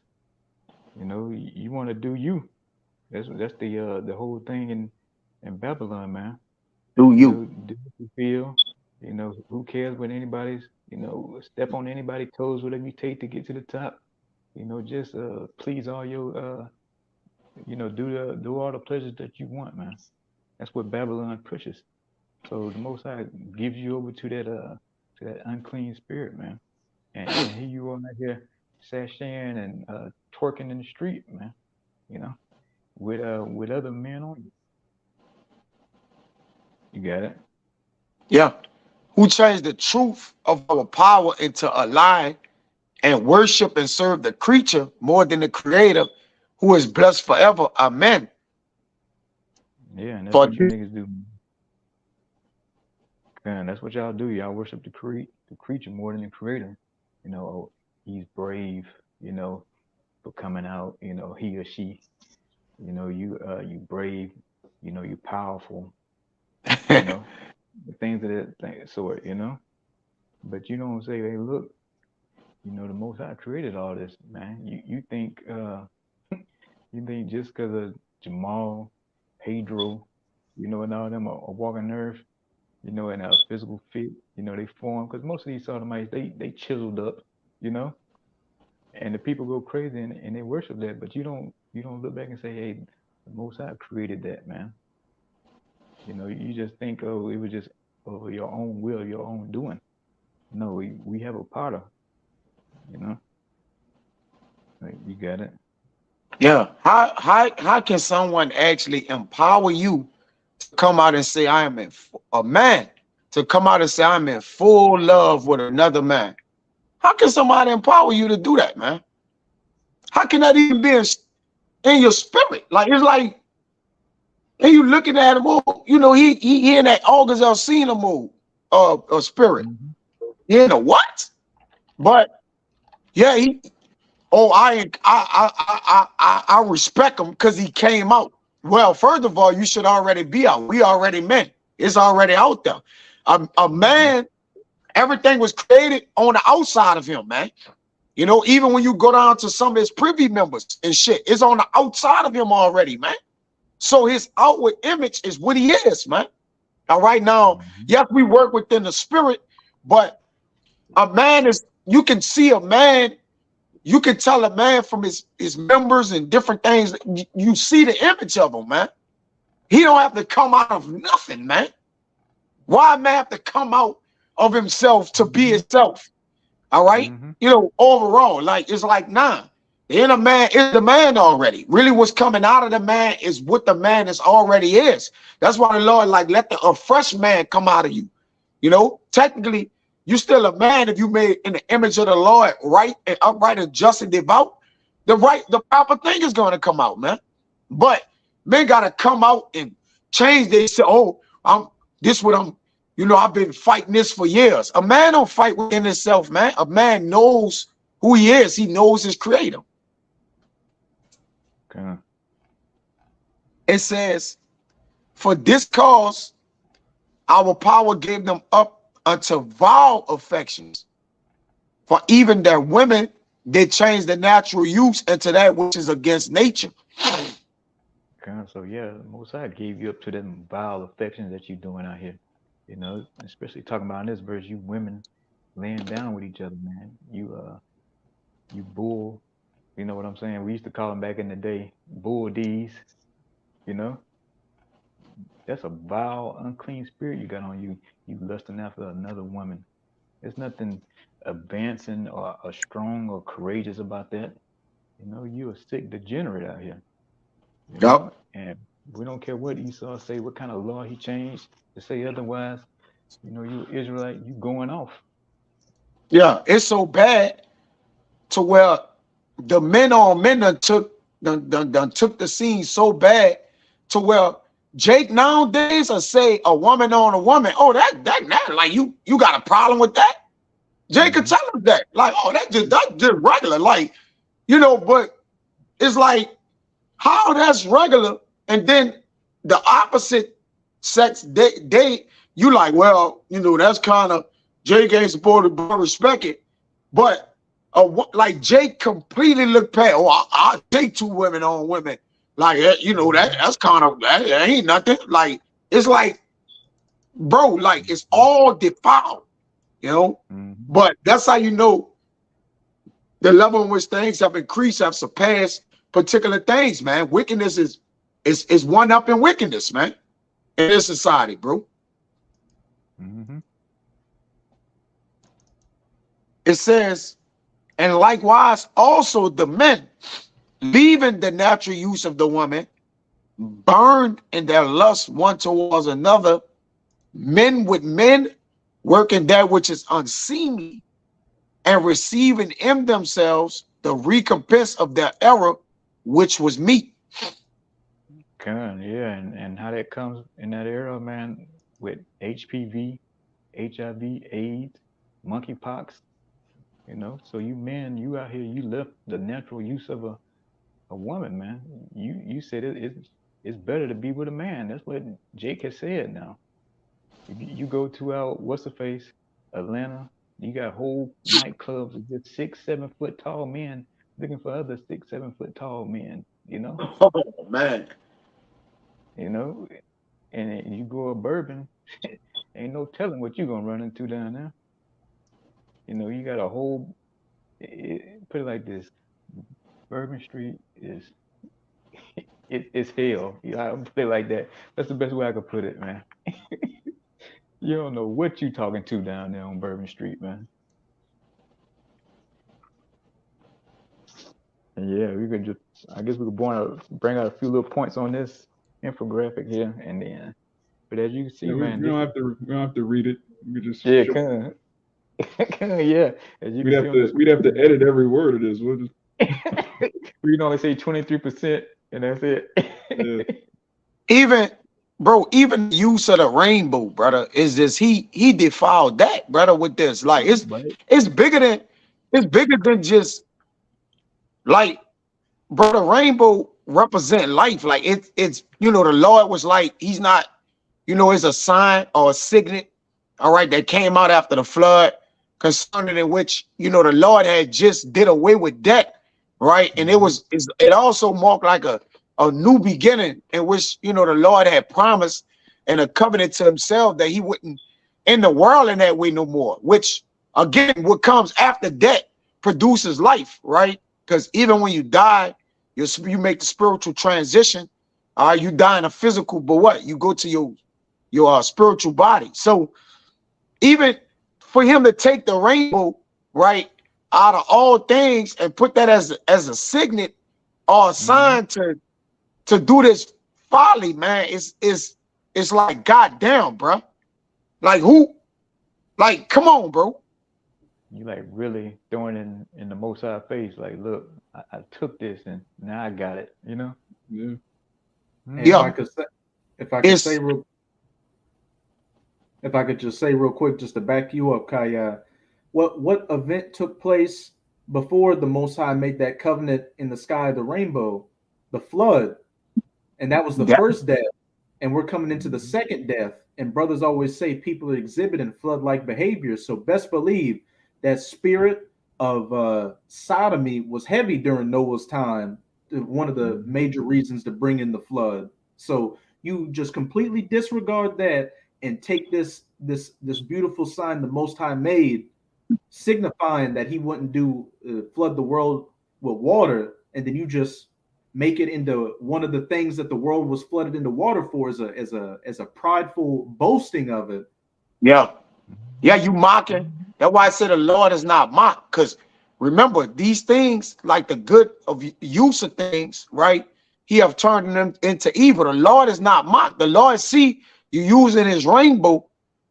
You know, you want to do you. That's the whole thing in Babylon, man. Do you? Do what you feel. You know, who cares what anybody's, you know, step on anybody's toes, whatever you take to get to the top. You know, just please all your you know, do all the pleasures that you want, man. That's what Babylon pushes. So the Most High gives you over to that unclean spirit, man. And here you are out here sashaying and twerking in the street, man. You know, with other men on you. You got it? Yeah. Who changed the truth of our power into a lie and worship and serve the creature more than the creator, who is blessed forever. Amen. Yeah, and that's what you niggas do. And that's what y'all do. Y'all worship the creature more than the creator. You know, oh, he's brave, you know, for coming out, you know, he or she, you know, you brave, you know, you powerful, you know, the things of that sort, you know. But you don't say, hey, look, you know, the Most High created all this, man. You think you think just because of Jamal, Pedro, you know, and all them are walking earth, you know, in a physical fit, you know, they form, because most of these sodomites, they chiseled up, you know, and the people go crazy and they worship that, but you don't look back and say, hey, the Most High created that, man. You know, you just think, oh, it was just your own will, your own doing. No, we have a potter, you know. Like, you got it. Yeah. How can someone actually empower you to come out and say I am a man, to come out and say I'm in full love with another man? How can somebody empower you to do that, man? How can that even be in your spirit? Like, it's like, and you looking at him, you know, he in that August Alsina mode of spirit. He in a what? But yeah, I respect him because he came out. Well, first of all, you should already be out. We already men. It's already out there. A man, everything was created on the outside of him, man. You know, even when you go down to some of his privy members and shit, it's on the outside of him already, man. So his outward image is what he is, man. All right, now, yes, we work within the spirit, but a man is, you can see a man, you can tell a man from his members and different things. You see the image of him, man. He don't have to come out of nothing, man. Why a man have to come out of himself to be himself? All right, you know, overall, like, it's like, nah, the inner man is the man already. Really, what's coming out of the man is what the man is already is. That's why the Lord, like, let a fresh man come out of you. You know, technically, you still a man if you made in the image of the Lord, right and upright and just and devout. The proper thing is going to come out, man. But men gotta come out and change this. Oh, I've been fighting this for years. A man don't fight within himself, man. A man knows who he is. He knows his creator. Okay. It says, for this cause, our power gave them up unto vile affections. For even their women, they changed the natural use into that which is against nature. Okay. So yeah, Most High gave you up to them vile affections that you're doing out here. You know, especially talking about in this verse, you women laying down with each other, man. You bull. You know what I'm saying? We used to call them back in the day bull D's. You know, that's a vile, unclean spirit you got on you. You lusting after another woman. There's nothing advancing or strong or courageous about that. You know, you a sick degenerate out here. You know? Yep. And we don't care what Esau say, what kind of law he changed to say otherwise. You know, you Israelite, you going off. Yeah, it's so bad to where the men on men done took the scene so bad to where Jake nowadays will say a woman on a woman. Oh, that like you got a problem with that? Jake could tell him that. Like, oh, that's just regular. Like, you know, but it's like how that's regular, and then the opposite sex they you like, well, you know, that's kind of Jake ain't supposed to respect it, but like Jake completely looked past. Oh, I'll take two women on women, like, you know, that's kind of that ain't nothing. Like, it's like, bro, like it's all defiled, you know. But that's how you know the level in which things have increased, have surpassed particular things, man. Wickedness is one up in wickedness, man, in this society, bro. It says, and likewise also the men, leaving the natural use of the woman, burned in their lust one towards another, men with men, working that which is unseemly, and receiving in themselves the recompense of their error, which was meat. Yeah, and how that comes in that era, man, with HPV, HIV, AIDS, monkeypox, you know. So you men, you out here, you left the natural use of a woman, man. You said it's better to be with a man. That's what Jake has said now. You go to what's the face, Atlanta, you got whole nightclubs with just 6-7 foot tall men looking for other 6-7 foot tall men, you know? Oh man. You know, and you go up Bourbon, ain't no telling what you're gonna run into down there. You know, you got a whole put it like this, Bourbon Street is it's hell. I put it like that. That's the best way I could put it, man. You don't know what you talking to down there on Bourbon Street, man. And yeah, I guess we could bring out a few little points on this infographic here, and then, but as you can see, man, we don't have to read it. We just yeah, yeah. As you we'd have to edit every word of this. We'll just we can only say 23%, and that's it. Yeah. Even use of the rainbow, brother, is just he defiled that, brother, with this. Like it's bigger than just like, bro, the rainbow represent life. Like it's you know, the Lord was like, he's not, you know, it's a sign or a signet, all right, that came out after the flood, concerning in which, you know, the Lord had just did away with debt, right? And it also marked like a new beginning in which, you know, the Lord had promised and a covenant to himself that he wouldn't end the world in that way no more, which again, what comes after death produces life, right? Because even when you die, you make the spiritual transition. You die in a physical, but what? You go to your spiritual body. So even for him to take the rainbow, right, out of all things and put that as a signet or a sign to do this folly, man, it's like, goddamn, bro. Like who? Like, come on, bro. You like really throwing in the Most High face, like, look, I took this and now I got it, you know? Yeah. And Yeah. if I could say real if I could just say real quick, just to back you up, Kaya, what event took place before the Most High made that covenant in the sky of the rainbow? The flood, and that was the Yeah. first death. And we're coming into the second death. And brothers always say people are exhibiting flood-like behavior. So best believe that spirit of sodomy was heavy during Noah's time. One of the major reasons to bring in the flood. So you just completely disregard that and take this beautiful sign the Most High made, signifying that He wouldn't do flood the world with water, and then you just make it into one of the things that the world was flooded into water for, as a prideful boasting of it. Yeah. Yeah, you mocking. That's why I said the Lord is not mocked. Because remember, these things, like the good of use of things, right? He have turned them into evil. The Lord is not mocked. The Lord see you using his rainbow,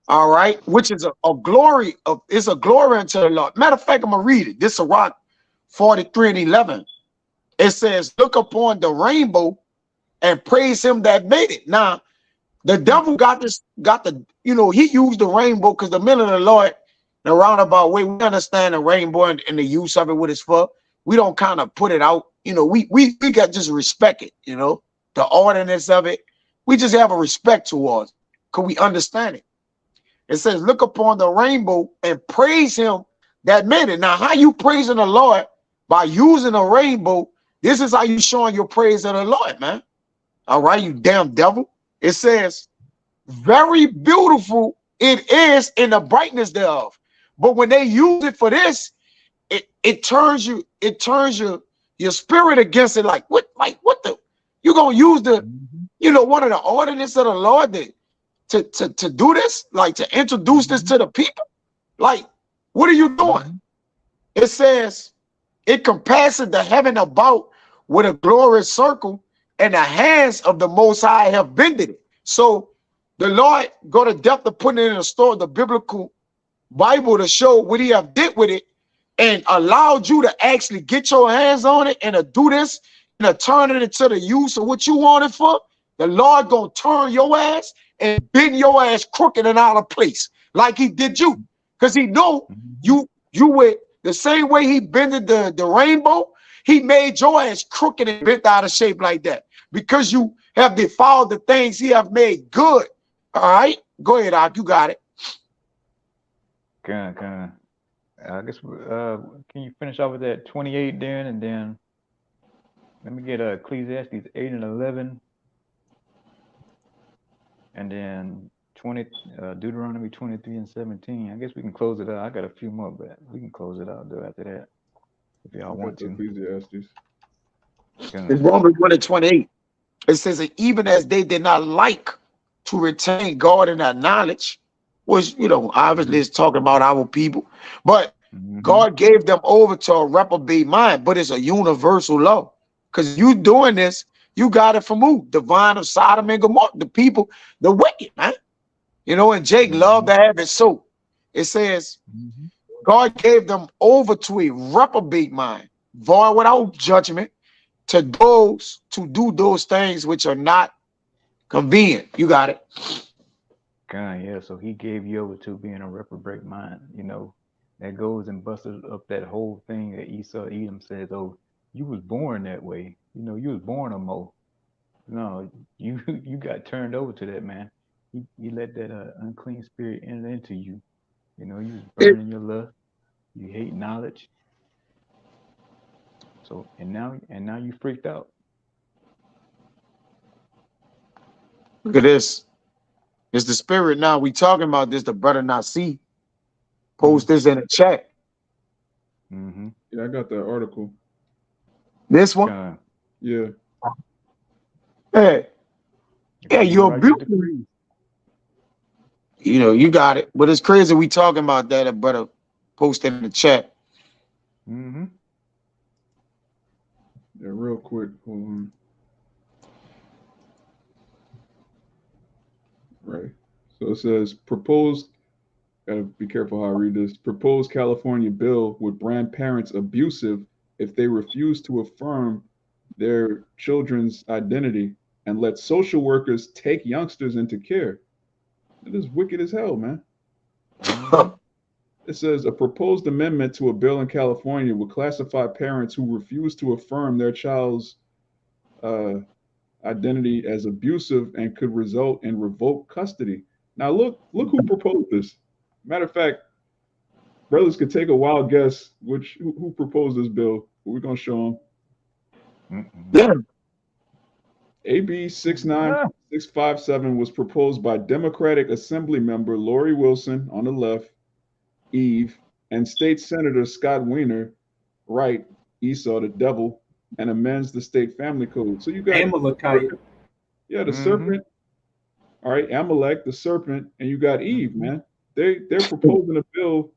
all right, which is a glory of, it's a glory unto the Lord. Matter of fact, I'm gonna read it. This is Sirach 43:11. It says, look upon the rainbow and praise him that made it. Now, the devil got the, he used the rainbow because the men of the Lord, in a roundabout way, we understand the rainbow and the use of it, what it's for. We don't kind of put it out, we got just respect it, the ordinance of it. We just have a respect towards it because we understand it. It says, look upon the rainbow and praise him that made it. Now, how you praising the Lord? By using a rainbow. This is how you showing your praise of the Lord, man. All right, you damn devil. It says, very beautiful it is in the brightness thereof. But when they use it for this, it turns your spirit against it. Like what the, you gonna use the, one of the ordinances of the Lord to do this, like to introduce this to the people? Like, what are you doing? It says, it compasses the heaven about with a glorious circle, and the hands of the Most High have bended it. So the Lord go to depth of putting it in the store, the biblical Bible, to show what he have did with it and allowed you to actually get your hands on it and to do this and to turn it into the use of what you want it for. The Lord gonna turn your ass and bend your ass crooked and out of place like he did you, because he know you were the same way he bended the rainbow. He made your ass crooked and bent out of shape like that because you have defiled the things he have made good. All right, go ahead, Ak, you got it. Kind. I guess can you finish off with that 28 then, and then let me get Ecclesiastes 8 and 11, and then Deuteronomy 23 and 17. I guess we can close it out. I got a few more, but we can close it out though after that if y'all want to. Ecclesiastes. In Romans 1 and 28, it says that even as they did not like to retain God in that knowledge, which, obviously it's talking about our people, but God gave them over to a reprobate mind. But it's a universal law, because you doing this, you got it from who? The vine of Sodom and Gomorrah, the people, the wicked, man. And Jake loved to have it so. It says, God gave them over to a reprobate mind, void without judgment, to those to do those things which are not convenient. You got it. God, yeah. So he gave you over to being a reprobate mind. That goes and busts up that whole thing that Edom says, "Oh, you was born that way. You was born a Mo." No, you got turned over to that, man. You let that unclean spirit enter into you. You was burning your lust. You hate knowledge. So and now you freaked out. Look at this. It's the spirit now. We talking about this. The brother not see. Post this in the chat. Yeah, I got that article. This one? Yeah. Hey. Yeah, you're beautiful. You got it. But it's crazy we talking about that. A brother posted in the chat. Yeah, real quick. Hold on. Right. So it says proposed, gotta be careful how I read this. Proposed California bill would brand parents abusive if they refuse to affirm their children's identity and let social workers take youngsters into care. It is wicked as hell, man. Mhm. It says a proposed amendment to a bill in California would classify parents who refuse to affirm their child's uh, identity as abusive and could result in revoked custody. Now look who proposed this. Matter of fact, brothers could take a wild guess who proposed this bill. We're gonna show them. Mm-mm. Yeah. AB Ah, 69657 was proposed by Democratic Assembly member Lori Wilson on the left, Eve, and State Senator Scott Wiener, right, Esau the devil, and amends the state family code. So you got Amalekite. yeah, the mhm. serpent, all right, Amalek, the serpent, and you got Eve, man. They're proposing a bill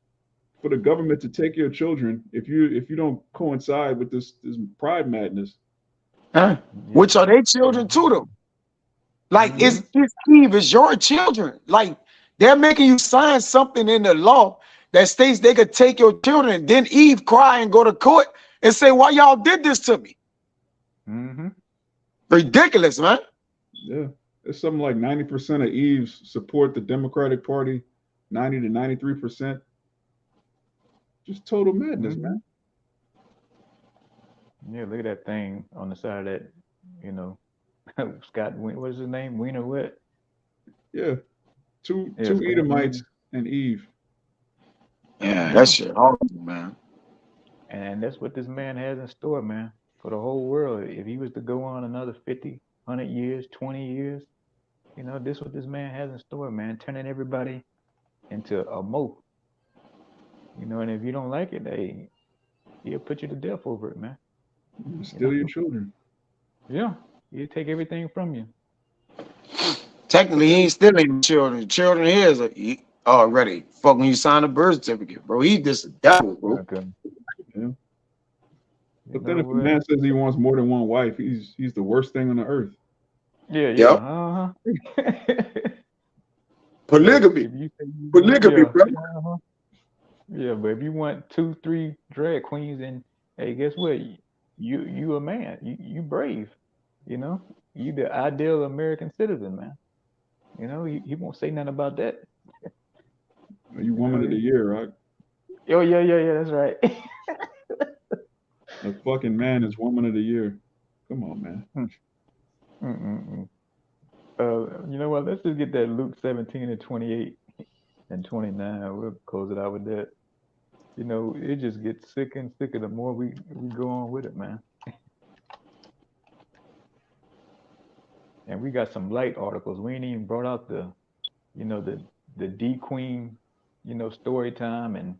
for the government to take your children if you don't coincide with this pride madness. Huh? Yeah. Which are their children too, though. Like Mhm. it's Eve, it's your children. Like they're making you sign something in the law that states they could take your children. Then Eve cry and go to court and say, "Why y'all did this to me?" Mhm. Ridiculous, man. Yeah. It's something like 90% of Eves support the Democratic Party, 90 to 93%. Just total madness, man. Mhm. Yeah, look at that thing on the side of that, you know, Scott, what's his name? Wiener what? Yeah. Two Yeah, two Scott Edomites Wiener. and Eve. Yeah, that Yeah. shit horrible, man. And that's what this man has in store, man, for the whole world. If he was to go on another 50, 100 years, 20 years, this what this man has in store, man, turning everybody into a mo. And if you don't like it, hey, he'll put you to death over it, man. You Steal know? your children. Yeah. He'll take everything from you. But Technically, he then, ain't stealing children. Children here is already fucking you sign a birth certificate, bro. He just a devil, bro. Okay. yeah. You But then know if a what? man says he wants more than one wife, he's the worst thing on the earth. Yeah, yeah. Yep. Uh-huh. But Polygamy. if you say you want, Polygamy, yeah, bro. uh-huh. Yeah, but if you want 2, 3 drag queens, and hey, guess what? You a man. You brave. You know, you the ideal American citizen, man. He won't say nothing about that. You You know, woman of the year, right? oh yeah, yeah, yeah. That's right. A fucking man is woman of the year. Come on, man. Mm, mm, mm, mm. You know what? Let's just get that Luke 17 and 28 and 29. We'll close it out with that. It just gets sicker and sicker the more we go on with it, man. And we got some light articles. We ain't even brought out the D Queen, story time, and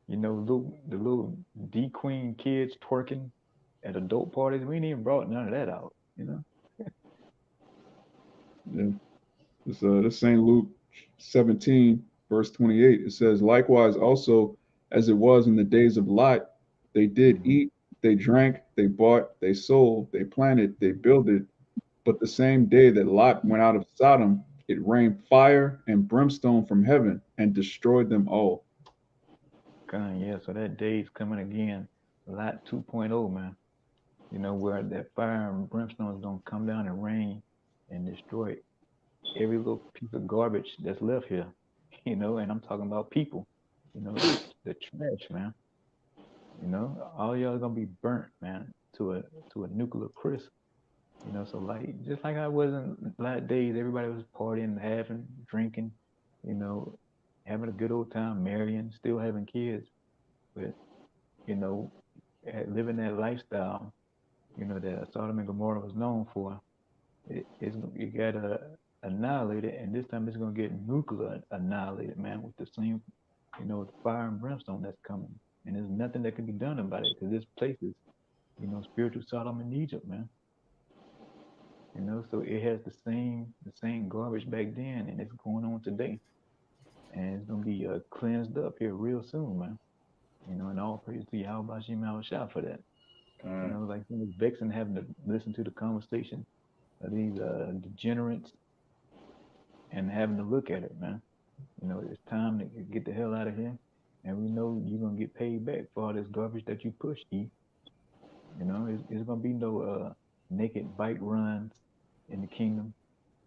the little D Queen kids twerking at adult parties. We ain't even brought none of that out. Yeah. This St. Luke 17, verse 28. It says, likewise also as it was in the days of Lot, they did Mhm. eat, they drank, they bought, they sold, they planted, they builded. But the same day that Lot went out of Sodom, it rained fire and brimstone from heaven and destroyed them all. Yeah, so that day's coming again. Lot 2.0, man. Where that fire and brimstone is gonna come down and rain and destroy every little piece of garbage that's left here. And I'm talking about people. The trash, man. All y'all gonna be burnt, man, to a nuclear crisp. So like just like I was in a lot of days, everybody was partying, having, drinking, you know, having a good old time, marrying, still having kids, but you know, living that lifestyle, that Sodom and Gomorrah was known for. It got annihilated, and this time it's gonna get nuclear annihilated, man, with the same, the fire and brimstone that's coming, and there's nothing that can be done about it because this place is, spiritual Sodom and Egypt, man. So it has the same garbage back then, and it's going on today, and it's gonna be cleansed up here real soon, man. And all praise to Yahweh Shem Shah for that. Like it's vexing having to listen to the conversation of these degenerates and having to look at it, man. It's time to get the hell out of here, and we know you're gonna get paid back for all this garbage that you push, E. It's gonna be no naked bike runs in the kingdom.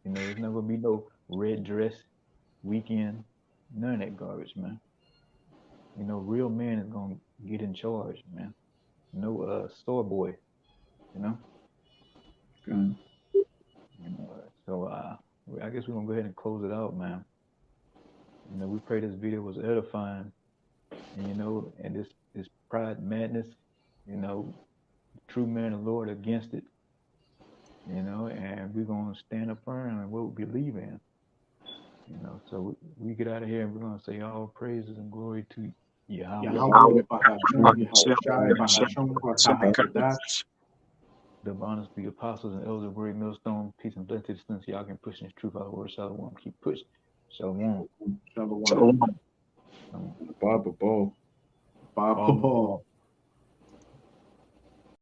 You know, there's never gonna be no red dress weekend, none of that garbage, man. You know, real man is gonna get in charge, man. No store boy, you know. God. You know, so I guess we're gonna go ahead and close it out, man. You know, we pray this video was edifying, and you know, and this pride madness, you know, true man of the Lord against it, you know, and we're gonna stand up firm in what we believe in, you know. So we get out of here and we're gonna say all praises and glory to Yahweh, Yahweh, Bahasham, Yahushai, Bahasham, Bahadash. the honors to the apostles and elders of Great Millstone. Peace and blessings to the students. Y'all can push this truth out of the word. Shalom. Keep pushing. Shalom. Shalom. Shalom. Baba Ball. Baba Ball.